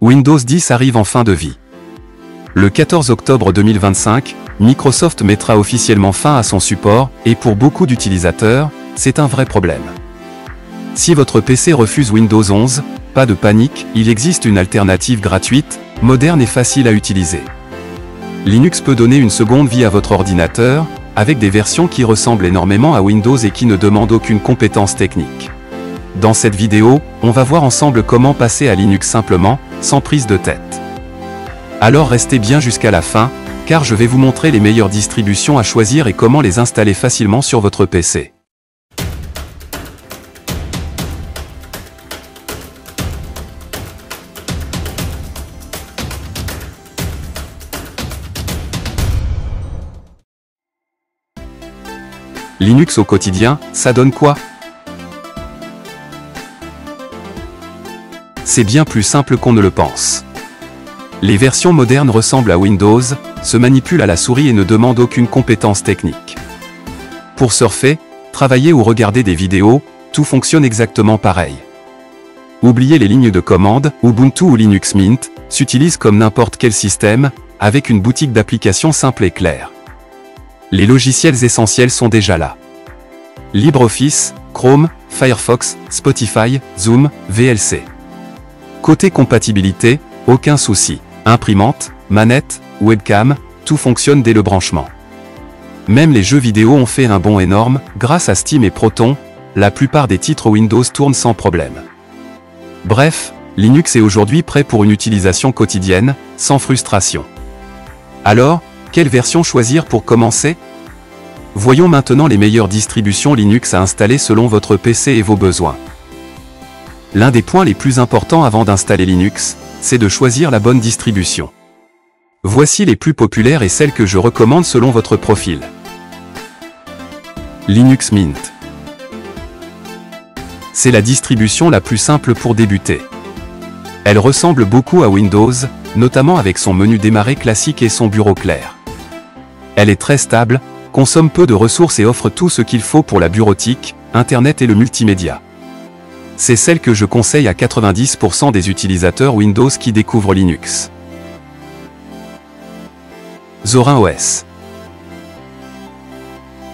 Windows 10 arrive en fin de vie. Le 14 octobre 2025, Microsoft mettra officiellement fin à son support, et pour beaucoup d'utilisateurs, c'est un vrai problème. Si votre PC refuse Windows 11, pas de panique, il existe une alternative gratuite, moderne et facile à utiliser. Linux peut donner une seconde vie à votre ordinateur, avec des versions qui ressemblent énormément à Windows et qui ne demandent aucune compétence technique. Dans cette vidéo, on va voir ensemble comment passer à Linux simplement, sans prise de tête. Alors restez bien jusqu'à la fin, car je vais vous montrer les meilleures distributions à choisir et comment les installer facilement sur votre PC. Linux au quotidien, ça donne quoi? C'est bien plus simple qu'on ne le pense. Les versions modernes ressemblent à Windows, se manipulent à la souris et ne demandent aucune compétence technique. Pour surfer, travailler ou regarder des vidéos, tout fonctionne exactement pareil. Oubliez les lignes de commande, Ubuntu ou Linux Mint s'utilisent comme n'importe quel système, avec une boutique d'applications simple et claire. Les logiciels essentiels sont déjà là. LibreOffice, Chrome, Firefox, Spotify, Zoom, VLC. Côté compatibilité, aucun souci. Imprimante, manette, webcam, tout fonctionne dès le branchement. Même les jeux vidéo ont fait un bond énorme, grâce à Steam et Proton, la plupart des titres Windows tournent sans problème. Bref, Linux est aujourd'hui prêt pour une utilisation quotidienne, sans frustration. Alors, quelle version choisir pour commencer? Voyons maintenant les meilleures distributions Linux à installer selon votre PC et vos besoins. L'un des points les plus importants avant d'installer Linux, c'est de choisir la bonne distribution. Voici les plus populaires et celles que je recommande selon votre profil. Linux Mint. C'est la distribution la plus simple pour débuter. Elle ressemble beaucoup à Windows, notamment avec son menu démarrer classique et son bureau clair. Elle est très stable, consomme peu de ressources et offre tout ce qu'il faut pour la bureautique, Internet et le multimédia. C'est celle que je conseille à 90% des utilisateurs Windows qui découvrent Linux. Zorin OS.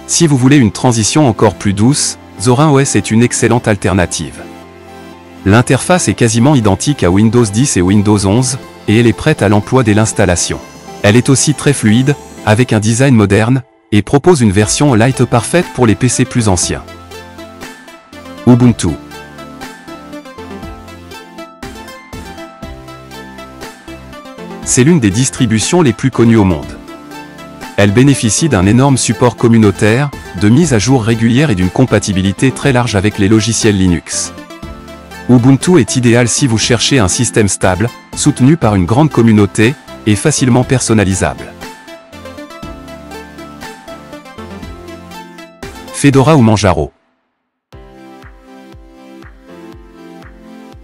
Si vous voulez une transition encore plus douce, Zorin OS est une excellente alternative. L'interface est quasiment identique à Windows 10 et Windows 11, et elle est prête à l'emploi dès l'installation. Elle est aussi très fluide, avec un design moderne, et propose une version light parfaite pour les PC plus anciens. Ubuntu. C'est l'une des distributions les plus connues au monde. Elle bénéficie d'un énorme support communautaire, de mises à jour régulières et d'une compatibilité très large avec les logiciels Linux. Ubuntu est idéal si vous cherchez un système stable, soutenu par une grande communauté, et facilement personnalisable. Fedora ou Manjaro.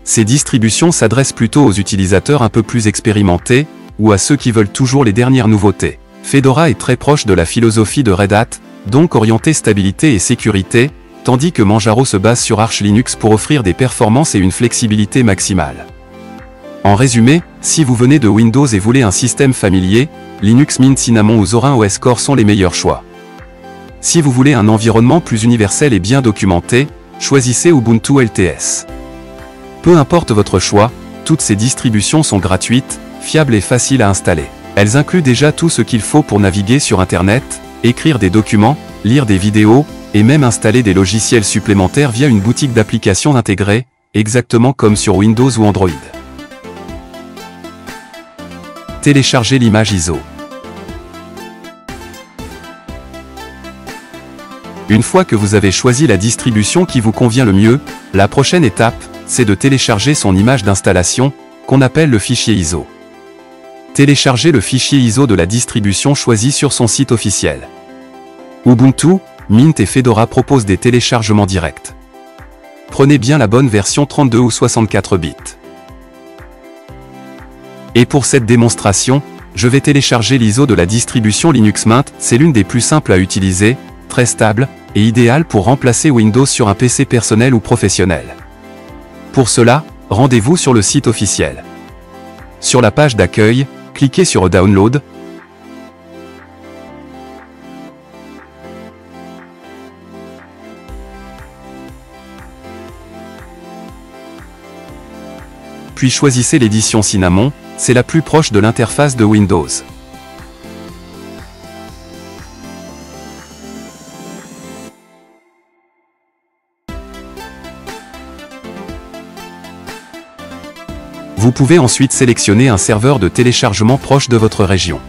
Ces distributions s'adressent plutôt aux utilisateurs un peu plus expérimentés, ou à ceux qui veulent toujours les dernières nouveautés. Fedora est très proche de la philosophie de Red Hat, donc orienté stabilité et sécurité, tandis que Manjaro se base sur Arch Linux pour offrir des performances et une flexibilité maximale. En résumé, si vous venez de Windows et voulez un système familier, Linux Mint Cinnamon ou Zorin OS Core sont les meilleurs choix. Si vous voulez un environnement plus universel et bien documenté, choisissez Ubuntu LTS. Peu importe votre choix, toutes ces distributions sont gratuites, fiables et faciles à installer. Elles incluent déjà tout ce qu'il faut pour naviguer sur Internet, écrire des documents, lire des vidéos, et même installer des logiciels supplémentaires via une boutique d'applications intégrée, exactement comme sur Windows ou Android. Téléchargez l'image ISO. Une fois que vous avez choisi la distribution qui vous convient le mieux, la prochaine étape, c'est de télécharger son image d'installation, qu'on appelle le fichier ISO. Téléchargez le fichier ISO de la distribution choisie sur son site officiel. Ubuntu, Mint et Fedora proposent des téléchargements directs. Prenez bien la bonne version 32 ou 64 bits. Et pour cette démonstration, je vais télécharger l'ISO de la distribution Linux Mint, c'est l'une des plus simples à utiliser, très stable, et idéale pour remplacer Windows sur un PC personnel ou professionnel. Pour cela, rendez-vous sur le site officiel. Sur la page d'accueil, cliquez sur Download. Puis choisissez l'édition Cinnamon, c'est la plus proche de l'interface de Windows. Vous pouvez ensuite sélectionner un serveur de téléchargement proche de votre région.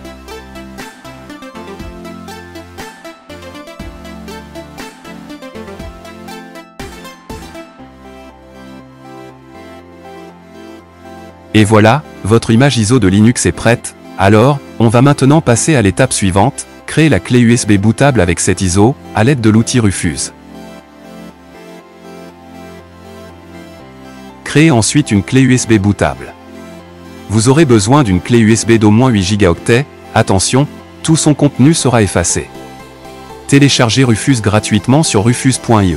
Et voilà, votre image ISO de Linux est prête. Alors, on va maintenant passer à l'étape suivante, créer la clé USB bootable avec cette ISO, à l'aide de l'outil Rufus. Créez ensuite une clé USB bootable. Vous aurez besoin d'une clé USB d'au moins 8 Go. Attention, tout son contenu sera effacé. Téléchargez Rufus gratuitement sur rufus.ie.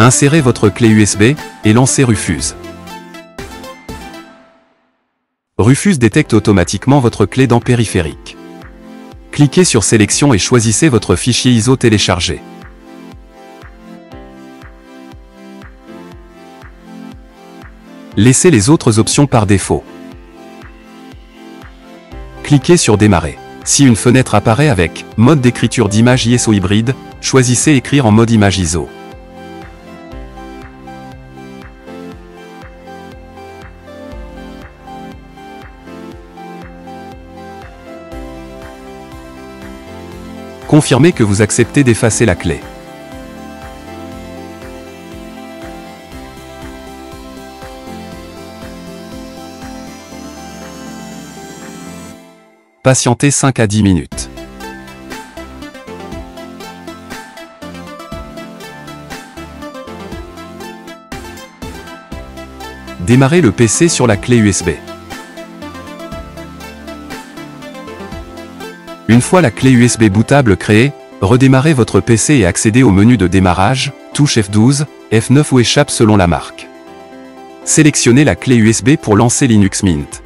Insérez votre clé USB et lancez Rufus. Rufus détecte automatiquement votre clé dans périphérique. Cliquez sur Sélection et choisissez votre fichier ISO téléchargé. Laissez les autres options par défaut. Cliquez sur Démarrer. Si une fenêtre apparaît avec « Mode d'écriture d'image ISO hybride », choisissez Écrire en mode image ISO. Confirmez que vous acceptez d'effacer la clé. Patientez 5 à 10 minutes. Démarrez le PC sur la clé USB. Une fois la clé USB bootable créée, redémarrez votre PC et accédez au menu de démarrage, touche F12, F9 ou échappe selon la marque. Sélectionnez la clé USB pour lancer Linux Mint.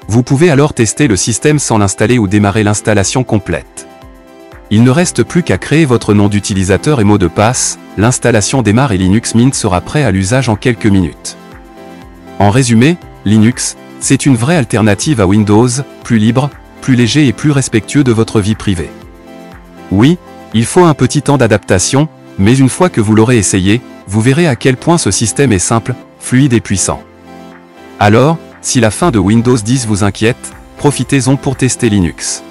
Vous pouvez alors tester le système sans l'installer ou démarrer l'installation complète. Il ne reste plus qu'à créer votre nom d'utilisateur et mot de passe, l'installation démarre et Linux Mint sera prêt à l'usage en quelques minutes. En résumé, Linux, c'est une vraie alternative à Windows, plus libre, plus léger et plus respectueux de votre vie privée. Oui, il faut un petit temps d'adaptation, mais une fois que vous l'aurez essayé, vous verrez à quel point ce système est simple, fluide et puissant. Alors, si la fin de Windows 10 vous inquiète, profitez-en pour tester Linux.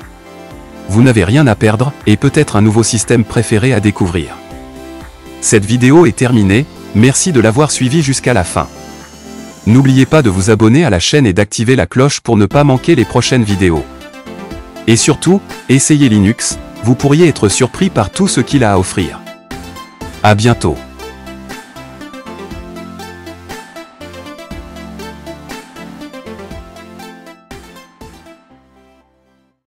Vous n'avez rien à perdre, et peut-être un nouveau système préféré à découvrir. Cette vidéo est terminée, merci de l'avoir suivi jusqu'à la fin. N'oubliez pas de vous abonner à la chaîne et d'activer la cloche pour ne pas manquer les prochaines vidéos. Et surtout, essayez Linux, vous pourriez être surpris par tout ce qu'il a à offrir. À bientôt.